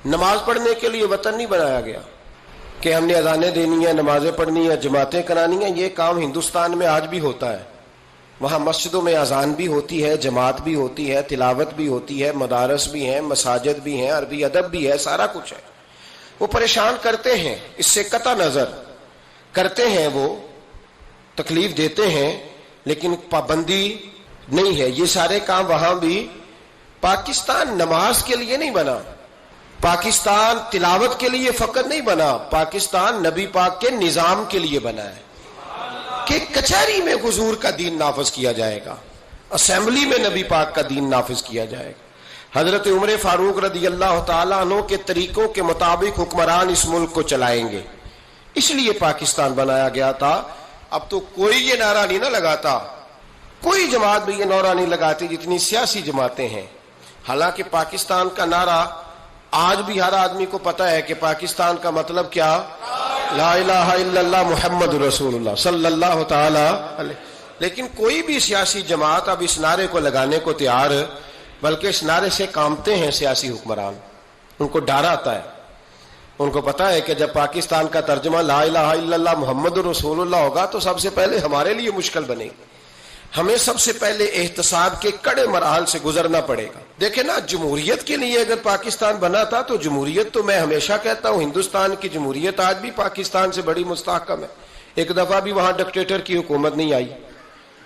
نماز پڑھنے کے لیے وطن نہیں بنایا گیا کہ ہم نے اذانیں دینی ہیں، نمازیں پڑھنی ہیں، جماعتیں کرانی ہیں۔ یہ کام ہندوستان میں آج بھی ہوتا ہے، وہاں مسجدوں میں اذان بھی ہوتی ہے، جماعت بھی ہوتی ہے، تلاوت بھی ہوتی ہے، مدارس بھی ہیں، مساجد بھی ہیں، عربی ادب بھی ہے، سارا کچھ ہے۔ وہ پریشان کرتے ہیں، اس سے قطع نظر کرتے ہیں، وہ تکلیف دیتے ہیں، لیکن پابندی نہیں ہے۔ یہ سارے کام وہاں بھی۔ پاکستان نماز کے لیے نہیں بنا، پاکستان تلاوت کے لیے فقط نہیں بنا، پاکستان نبی پاک کے نظام کے لیے بنا ہے کہ کچہری میں حضور کا دین نافذ کیا جائے گا، اسمبلی میں نبی پاک کا دین نافذ کیا جائے گا۔ حضرت عمر فاروق رضی اللہ تعالیٰ عنہ کے طریقوں کے مطابق حکمران اس ملک کو چلائیں گے، اس لیے پاکستان بنایا گیا تھا۔ اب تو کوئی یہ نعرہ نہیں نہ لگاتا، کوئی جماعت بھی یہ نعرہ نہیں لگاتی جتنی سیاسی جماعتیں ہیں۔ حالانکہ پاکستان کا نعرہ آج بھی ہر آدمی کو پتہ ہے کہ پاکستان کا مطلب کیا، لا الہ الا اللہ محمد رسول اللہ صلی اللہ تعالی علیہ۔ لیکن کوئی بھی سیاسی جماعت اب اس نعرے کو لگانے کو تیار، بلکہ اس نعرے سے کامتے ہیں سیاسی حکمران۔ ان کو ڈر آتا ہے، ان کو پتا ہے کہ جب پاکستان کا ترجمہ لا الہ الا اللہ محمد رسول اللہ ہوگا تو سب سے پہلے ہمارے لیے مشکل بنے گی، ہمیں سب سے پہلے احتساب کے کڑے مراحل سے گزرنا پڑے گا۔ دیکھیں نا، جمہوریت کے لیے اگر پاکستان بنا تھا تو جمہوریت تو میں ہمیشہ کہتا ہوں ہندوستان کی جمہوریت آج بھی پاکستان سے بڑی مستحکم ہے۔ ایک دفعہ بھی وہاں ڈکٹیٹر کی حکومت نہیں آئی۔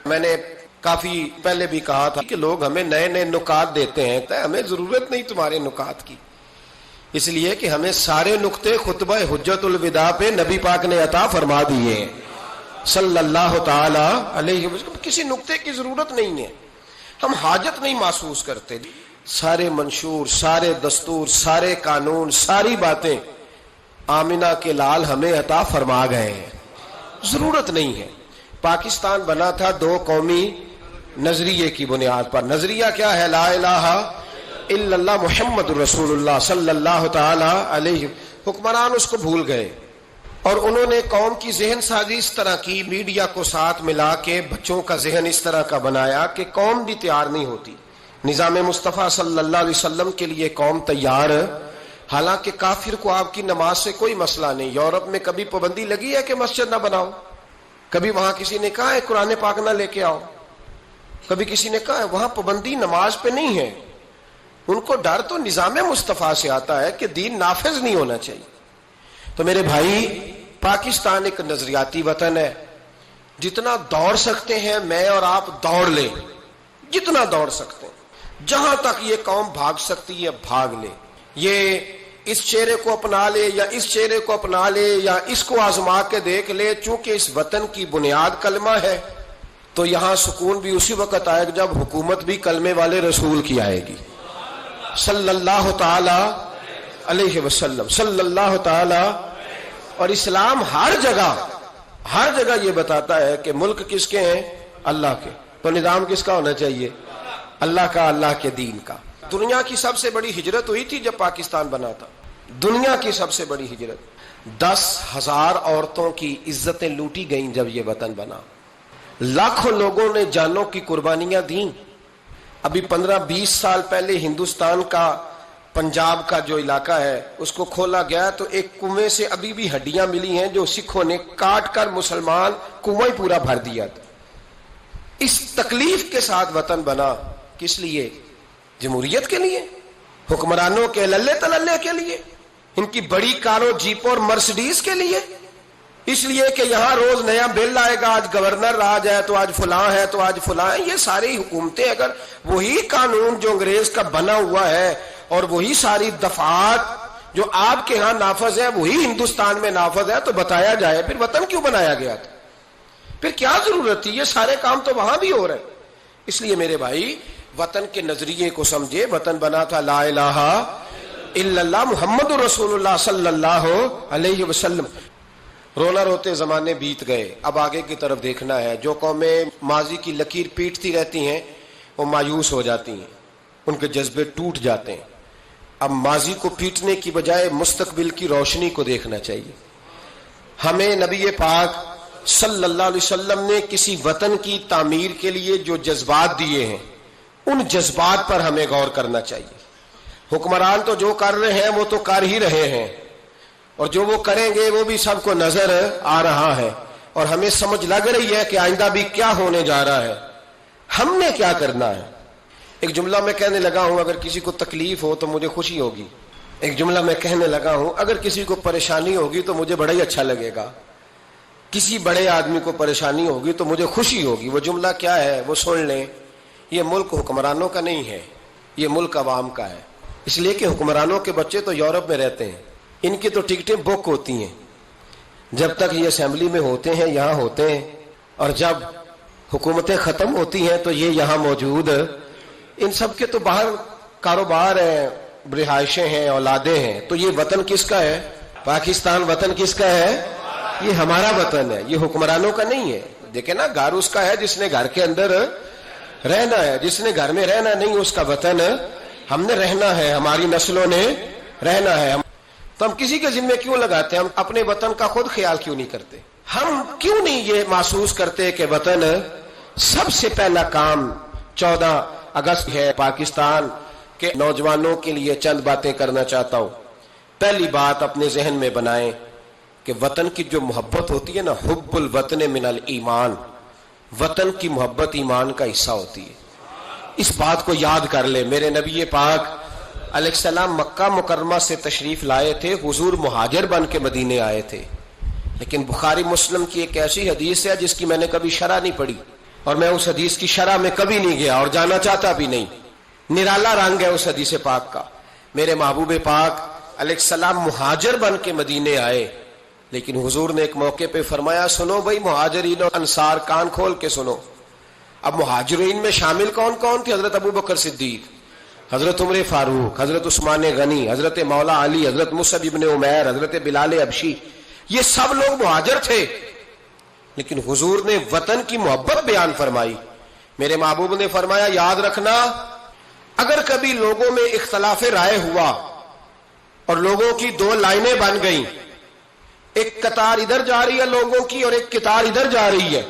میں نے کافی پہلے بھی کہا تھا کہ لوگ ہمیں نئے نئے نکات دیتے ہیں، ہمیں ضرورت نہیں تمہارے نکات کی، اس لیے کہ ہمیں سارے نقطے خطبہ حجت الوداع پہ نبی پاک نے عطا فرما دیے ہیں صلی اللہ تعالی علیہ وسلم۔ کسی نقطے کی ضرورت نہیں ہے، ہم حاجت نہیں محسوس کرتے۔ سارے منشور، سارے دستور، سارے قانون، ساری باتیں آمنہ کے لال ہمیں عطا فرما گئے ہیں، ضرورت نہیں ہے۔ پاکستان بنا تھا دو قومی نظریے کی بنیاد پر۔ نظریہ کیا ہے؟ لا الہ الا اللہ محمد رسول اللہ صلی اللہ تعالی علیہ۔ حکمران اس کو بھول گئے اور انہوں نے قوم کی ذہن سازی اس طرح کی، میڈیا کو ساتھ ملا کے بچوں کا ذہن اس طرح کا بنایا کہ قوم بھی تیار نہیں ہوتی۔ نظام مصطفیٰ صلی اللہ علیہ وسلم کے لیے قوم تیار، حالانکہ کافر کو آپ کی نماز سے کوئی مسئلہ نہیں۔ یورپ میں کبھی پابندی لگی ہے کہ مسجد نہ بناؤ؟ کبھی وہاں کسی نے کہا ہے قرآن پاک نہ لے کے آؤ؟ کبھی کسی نے کہا ہے؟ وہاں پابندی نماز پہ نہیں ہے۔ ان کو ڈر تو نظام مصطفیٰ سے آتا ہے کہ دین نافذ نہیں ہونا چاہیے۔ تو میرے بھائی، پاکستان ایک نظریاتی وطن ہے، جتنا دوڑ سکتے ہیں میں اور آپ دوڑ لیں، جتنا دوڑ سکتے ہیں، جہاں تک یہ قوم بھاگ سکتی ہے بھاگ لے۔ یہ اس چہرے کو اپنا لے یا اس چہرے کو اپنا لے یا اس کو آزما کے دیکھ لے، چونکہ اس وطن کی بنیاد کلمہ ہے تو یہاں سکون بھی اسی وقت آئے گا جب حکومت بھی کلمے والے رسول کی آئے گی صلی اللہ تعالی علیہ وسلم، صلی اللہ تعالی۔ اور اسلام ہر جگہ یہ بتاتا ہے کہ ملک کس کے ہیں؟ اللہ کے۔ تو نظام کس کا ہونا چاہیے؟ اللہ کا، اللہ کے دین کا۔ دنیا کی سب سے بڑی ہجرت ہوئی تھی جب پاکستان بنا تھا، دنیا کی سب سے بڑی ہجرت۔ 10,000 عورتوں کی عزتیں لوٹی گئیں جب یہ وطن بنا، لاکھوں لوگوں نے جانوں کی قربانیاں دیں۔ ابھی 15-20 سال پہلے ہندوستان کا پنجاب کا جو علاقہ ہے اس کو کھولا گیا تو ایک کنویں سے ابھی بھی ہڈیاں ملی ہیں جو سکھوں نے کاٹ کر مسلمان کنواں پورا بھر دیا تھا۔ اس تکلیف کے ساتھ وطن بنا، کس لیے؟ جمہوریت کے لیے، حکمرانوں کے للے تللے کے لیے، ان کی بڑی کاروں، جیپوں اور مرسڈیز کے لیے، اس لیے کہ یہاں روز نیا بل آئے گا، آج گورنر راج ہے تو آج فلاں ہے تو آج فلاں ہے۔ یہ ساری حکومتیں اگر وہی قانون جو انگریز کا بنا ہوا ہے اور وہی ساری دفعات جو آپ کے ہاں نافذ ہے وہی ہندوستان میں نافذ ہے تو بتایا جائے پھر وطن کیوں بنایا گیا تھا؟ پھر کیا ضرورت تھی؟ یہ سارے کام تو وہاں بھی ہو رہے ہیں۔ اس لیے میرے بھائی، وطن کے نظریے کو سمجھے۔ وطن بنا تھا لا الہ الا اللہ محمد رسول اللہ صلی اللہ علیہ وسلم۔ رونا روتے زمانے بیت گئے، اب آگے کی طرف دیکھنا ہے۔ جو قومیں ماضی کی لکیر پیٹتی رہتی ہیں وہ مایوس ہو جاتی ہیں، ان کے جذبے ٹوٹ جاتے ہیں۔ اب ماضی کو پیٹنے کی بجائے مستقبل کی روشنی کو دیکھنا چاہیے۔ ہمیں نبی پاک صلی اللہ علیہ وسلم نے کسی وطن کی تعمیر کے لیے جو جذبات دیے ہیں ان جذبات پر ہمیں غور کرنا چاہیے۔ حکمران تو جو کر رہے ہیں وہ تو کر ہی رہے ہیں، اور جو وہ کریں گے وہ بھی سب کو نظر آ رہا ہے، اور ہمیں سمجھ لگ رہی ہے کہ آئندہ بھی کیا ہونے جا رہا ہے، ہم نے کیا کرنا ہے۔ ایک جملہ میں کہنے لگا ہوں، اگر کسی کو تکلیف ہو تو مجھے خوشی ہوگی۔ ایک جملہ میں کہنے لگا ہوں، اگر کسی کو پریشانی ہوگی تو مجھے بڑا ہی اچھا لگے گا، کسی بڑے آدمی کو پریشانی ہوگی تو مجھے خوشی ہوگی۔ وہ جملہ کیا ہے وہ سن لیں، یہ ملک حکمرانوں کا نہیں ہے، یہ ملک عوام کا ہے۔ اس لیے کہ حکمرانوں کے بچے تو یورپ میں رہتے ہیں، ان کی تو ٹکٹیں بک ہوتی ہیں، جب تک یہ اسمبلی میں ہوتے ہیں یہاں ہوتے ہیں، اور جب حکومتیں ختم ہوتی ہیں تو یہ یہاں موجود، ان سب کے تو باہر کاروبار ہیں، رہائشیں ہیں، اولادیں ہیں۔ تو یہ وطن کس کا ہے؟ پاکستان وطن کس کا ہے؟ یہ ہمارا وطن ہے، یہ حکمرانوں کا نہیں ہے۔ دیکھیں نا، گھر اس کا ہے جس نے گھر کے اندر رہنا ہے، جس نے گھر میں رہنا نہیں اس کا وطن ہم نے رہنا ہے، ہماری نسلوں نے رہنا ہے۔ تو ہم کسی کے ذمہ کیوں لگاتے ہیں؟ ہم اپنے وطن کا خود خیال کیوں نہیں کرتے؟ ہم کیوں نہیں یہ محسوس کرتے کہ وطن سب سے پہلا کام 14 اگست ہے؟ پاکستان کے نوجوانوں کے لیے چند باتیں کرنا چاہتا ہوں۔ پہلی بات اپنے ذہن میں بنائیں کہ وطن کی جو محبت ہوتی ہے نا، حب الوطن من الایمان، وطن کی محبت ایمان کا حصہ ہوتی ہے۔ اس بات کو یاد کر لے۔ میرے نبی پاک علیہ السلام مکہ مکرمہ سے تشریف لائے تھے، حضور مہاجر بن کے مدینے آئے تھے، لیکن بخاری مسلم کی ایک ایسی حدیث ہے جس کی میں نے کبھی شرح نہیں پڑھی، اور میں اس حدیث کی شرح میں کبھی نہیں گیا اور جانا چاہتا بھی نہیں۔ نرالا رنگ ہے اس حدیث پاک کا۔ میرے محبوب پاک علیہ السلام مہاجر بن کے مدینے آئے، لیکن حضور نے ایک موقع پہ فرمایا، سنو بھائی مہاجرین اور انصار، کان کھول کے سنو۔ اب مہاجرین میں شامل کون کون تھے؟ حضرت ابو بکر صدیق، حضرت عمر فاروق، حضرت عثمان غنی، حضرت مولا علی، حضرت مصعب ابن عمیر، حضرت بلال حبشی، یہ سب لوگ مہاجر تھے۔ لیکن حضور نے وطن کی محبت بیان فرمائی۔ میرے محبوب نے فرمایا، یاد رکھنا، اگر کبھی لوگوں میں اختلاف رائے ہوا اور لوگوں کی دو لائنیں بن گئیں، ایک قطار ادھر جا رہی ہے لوگوں کی اور ایک قطار ادھر جا رہی ہے،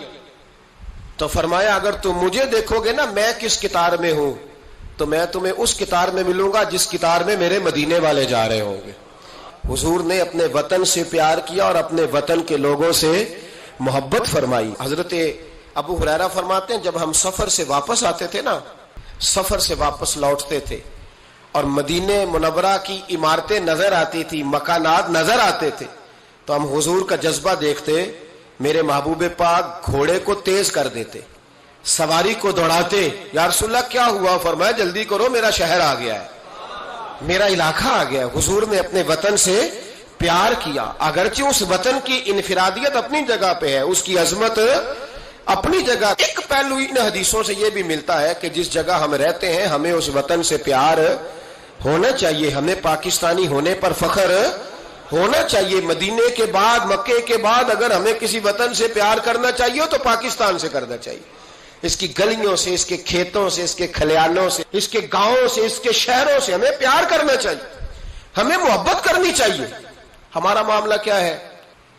تو فرمایا اگر تم مجھے دیکھو گے نا میں کس قطار میں ہوں، تو میں تمہیں اس قطار میں ملوں گا جس قطار میں میرے مدینے والے جا رہے ہوں گے۔ حضور نے اپنے وطن سے پیار کیا اور اپنے وطن کے لوگوں سے محبت فرمائی۔ حضرت ابو ہریرہ فرماتے ہیں، جب ہم سفر سے واپس آتے تھے نا، سفر سے واپس لوٹتے تھے اور مدینے منورہ کی عمارتیں نظر آتی تھی، مکانات نظر آتے تھے، تو ہم حضور کا جذبہ دیکھتے، میرے محبوب پاک گھوڑے کو تیز کر دیتے، سواری کو دوڑاتے، یا رسول اللہ کیا ہوا؟ فرمایا جلدی کرو، میرا شہر آ گیا ہے، میرا علاقہ آ گیا ہے۔ حضور نے اپنے وطن سے پیار کیا، اگرچہ اس وطن کی انفرادیت اپنی جگہ پہ ہے، اس کی عظمت اپنی جگہ۔ ایک پہلو ان حدیثوں سے یہ بھی ملتا ہے کہ جس جگہ ہم رہتے ہیں ہمیں اس وطن سے پیار ہونا چاہیے، ہمیں پاکستانی ہونے پر فخر ہونا چاہیے۔ مدینے کے بعد، مکے کے بعد اگر ہمیں کسی وطن سے پیار کرنا چاہیے تو پاکستان سے کرنا چاہیے، اس کی گلیوں سے، اس کے کھیتوں سے، اس کے کھلیانوں سے، اس کے گاؤں سے، اس کے شہروں سے ہمیں پیار کرنا چاہیے، ہمیں محبت کرنی چاہیے۔ ہمارا معاملہ کیا ہے؟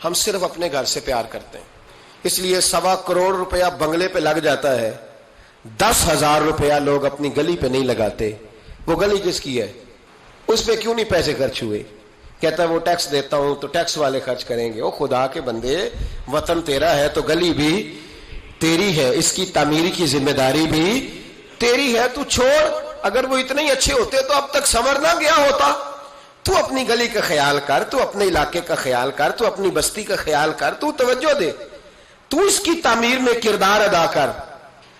ہم صرف اپنے گھر سے پیار کرتے ہیں، اس لیے 1.25 کروڑ روپیہ بنگلے پہ لگ جاتا ہے، 10,000 روپیہ لوگ اپنی گلی پہ نہیں لگاتے۔ وہ گلی کس کی ہے؟ اس پہ کیوں نہیں پیسے خرچ ہوئے؟ کہتا ہے وہ ٹیکس دیتا ہوں تو ٹیکس والے خرچ کریں گے۔ او خدا کے بندے، وطن تیرا ہے تو گلی بھی تیری ہے، اس کی تعمیر کی ذمہ داری بھی تیری ہے، تو چھوڑ۔ اگر وہ اتنے ہی اچھے ہوتے تو اب تک سنور نہ گیا ہوتا۔ تو اپنی گلی کا خیال کر، تو اپنے علاقے کا خیال کر، تو اپنی بستی کا خیال کر، تو توجہ دے، تو اس کی تعمیر میں کردار ادا کر۔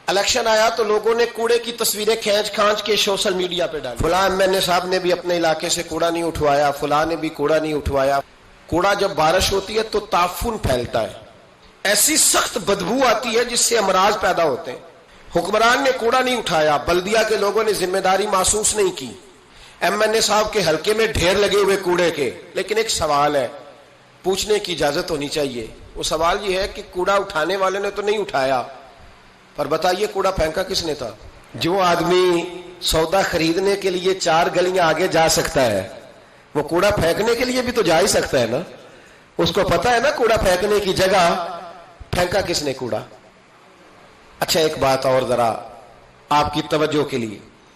الیکشن آیا تو لوگوں نے کوڑے کی تصویریں کھینچ کھانچ کے سوشل میڈیا پہ ڈالی، فلاں ایم صاحب نے بھی اپنے علاقے سے کوڑا نہیں اٹھوایا، فلاں نے بھی کوڑا نہیں اٹھوایا۔ کوڑا جب بارش ہوتی ہے تو تعفن پھیلتا ہے، ایسی سخت بدبو آتی ہے جس سے امراض پیدا ہوتے ہیں۔ حکمران نے کوڑا نہیں اٹھایا، بلدیہ کے لوگوں نے ذمہ داری محسوس نہیں کی، ایم این اے صاحب کے حلقے میں ڈھیر لگے ہوئے کوڑے کے۔ لیکن ایک سوال ہے، پوچھنے کی اجازت ہونی چاہیے۔ وہ سوال یہ ہے کہ کوڑا اٹھانے والے نے تو نہیں اٹھایا، پر بتائیے کوڑا پھینکا کس نے تھا؟ جو آدمی سودا خریدنے کے لیے 4 گلیاں آگے جا سکتا ہے، وہ کوڑا پھینکنے کے لیے بھی تو جا ہی سکتا ہے نا، اس کو پتا ہے نا کوڑا پھینکنے کی جگہ، پھینکا کس نے کوڑا؟ اچھا ایک بات اور ذرا آپ کی توجہ کے لیے،